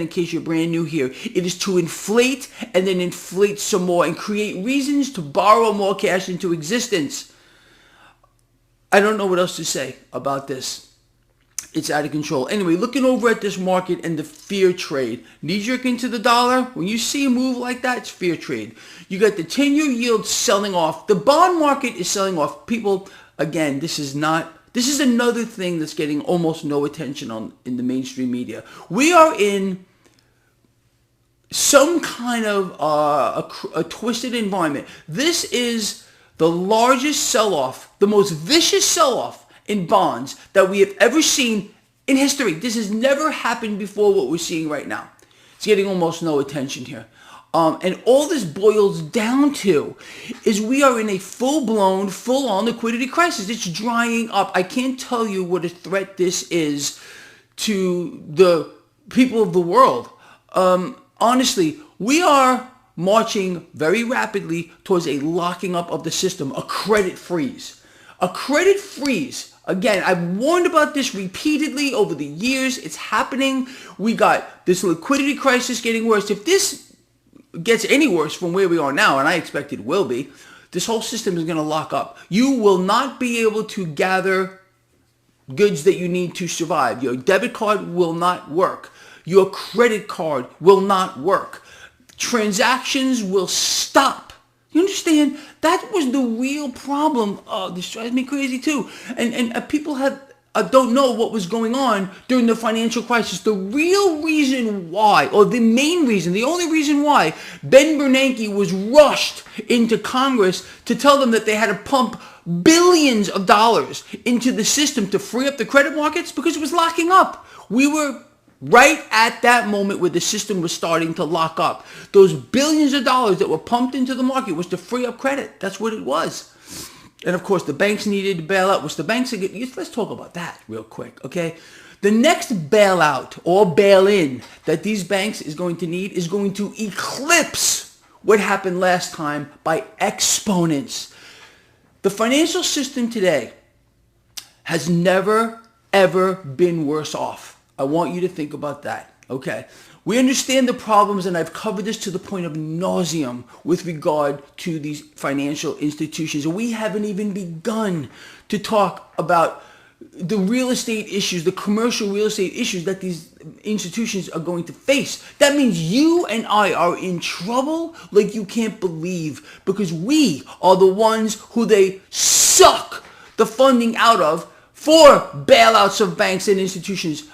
in case you're brand new here, it is to inflate and then inflate some more and create reasons to borrow more cash into existence. I don't know what else to say about this. It's out of control. Anyway, looking over at this market and the fear trade. Knee-jerk into the dollar. When you see a move like that, it's fear trade. You got the 10-year yield selling off. The bond market is selling off. People, again, this is another thing that's getting almost no attention in the mainstream media. We are in some kind of a twisted environment. This is the largest sell-off, the most vicious sell-off in bonds that we have ever seen in history. This has never happened before, what we're seeing right now. It's getting almost no attention here. And all this boils down to is we are in a full-blown, full-on liquidity crisis. It's drying up. I can't tell you what a threat this is to the people of the world. Honestly, we are marching very rapidly towards a locking up of the system, a credit freeze. A credit freeze. Again, I've warned about this repeatedly over the years. It's happening. We got this liquidity crisis getting worse. If this gets any worse from where we are now, and I expect it will be, this whole system is going to lock up. You will not be able to gather goods that you need to survive. Your debit card will not work. Your credit card will not work. Transactions will stop. You understand? That was the real problem. Oh, this drives me crazy too. And people don't know what was going on during the financial crisis. The real reason why, or the main reason, the only reason why Ben Bernanke was rushed into Congress to tell them that they had to pump billions of dollars into the system to free up the credit markets, because it was locking up. We were right at that moment where the system was starting to lock up. Those billions of dollars that were pumped into the market was to free up credit. That's what it was. And of course, the banks needed to bail out, which the banks are getting. Let's talk about that real quick, okay? The next bailout or bail-in that these banks is going to need is going to eclipse what happened last time by exponents. The financial system today has never, ever been worse off. I want you to think about that, okay? We understand the problems, and I've covered this to the point of nauseum with regard to these financial institutions. And we haven't even begun to talk about the real estate issues, the commercial real estate issues that these institutions are going to face. That means you and I are in trouble like you can't believe, because we are the ones who they suck the funding out of for bailouts of banks and institutions.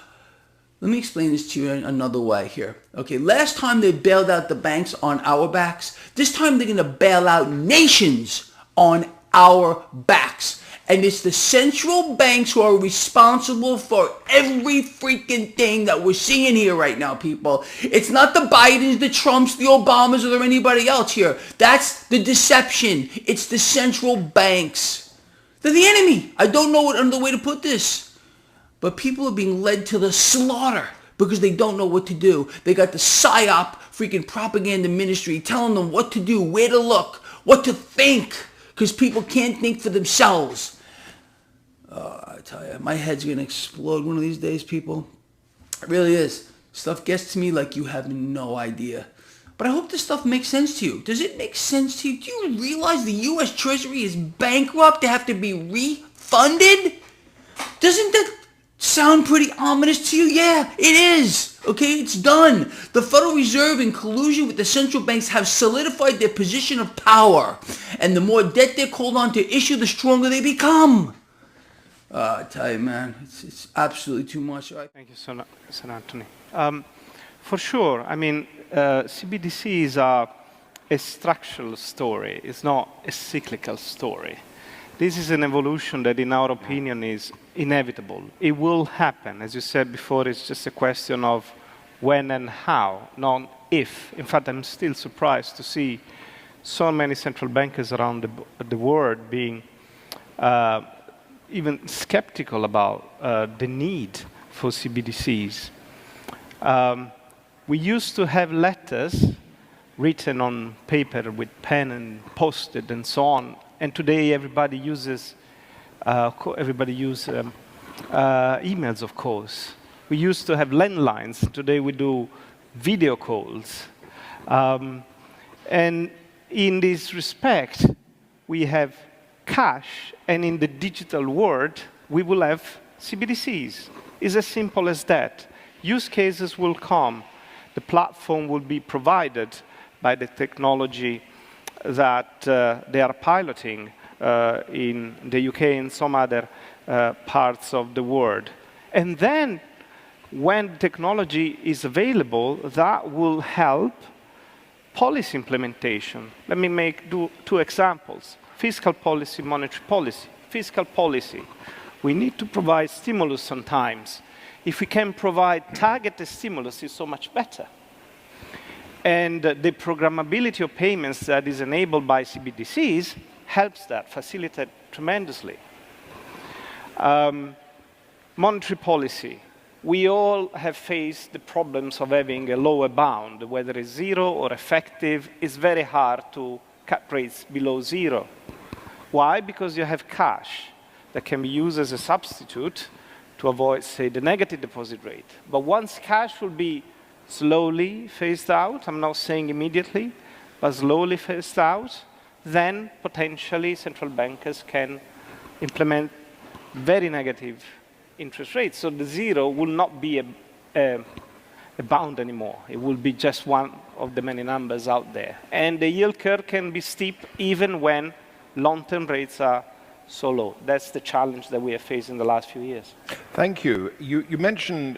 Let me explain this to you in another way here. Okay, last time they bailed out the banks on our backs. This time they're going to bail out nations on our backs. And it's the central banks who are responsible for every freaking thing that we're seeing here right now, people. It's not the Bidens, the Trumps, the Obamas, or anybody else here. That's the deception. It's the central banks. They're the enemy. I don't know what other way to put this. But people are being led to the slaughter because they don't know what to do. They got the PSYOP freaking propaganda ministry telling them what to do, where to look, what to think, because people can't think for themselves. I tell you, my head's going to explode one of these days, people. It really is. Stuff gets to me like you have no idea. But I hope this stuff makes sense to you. Does it make sense to you? Do you realize the U.S. Treasury is bankrupt? They have to be refunded? Doesn't that sound pretty ominous to you? Yeah, it is. Okay, it's done. The Federal Reserve, in collusion with the central banks, have solidified their position of power. And the more debt they're called on to issue, the stronger they become. I tell you, man, it's absolutely too much. Thank you, Sir Anthony. For sure, I mean, CBDC is a structural story. It's not a cyclical story. This is an evolution that, in our opinion, is inevitable. It will happen. As you said before, it's just a question of when and how, not if. In fact, I'm still surprised to see so many central bankers around the world being even skeptical about the need for CBDCs. We used to have letters written on paper with pen and posted and so on. And today everybody uses emails, of course. We used to have landlines. Today we do video calls. And in this respect, we have cash, and in the digital world, we will have CBDCs. It's as simple as that. Use cases will come. The platform will be provided by the technology that they are piloting in the UK and some other parts of the world. And then, when technology is available, that will help policy implementation. Let me make two examples. Fiscal policy, monetary policy. Fiscal policy. We need to provide stimulus sometimes. If we can provide targeted stimulus, it's so much better. And the programmability of payments that is enabled by CBDCs helps that, facilitate tremendously. Monetary policy. We all have faced the problems of having a lower bound, whether it's zero or effective. It's very hard to cut rates below zero. Why? Because you have cash that can be used as a substitute to avoid, say, the negative deposit rate. But once cash will be slowly phased out, I'm not saying immediately, but slowly phased out, then potentially central bankers can implement very negative interest rates. So the zero will not be a bound anymore. It will be just one of the many numbers out there. And the yield curve can be steep even when long-term rates are so low. That's the challenge that we have faced in the last few years. Thank you. You mentioned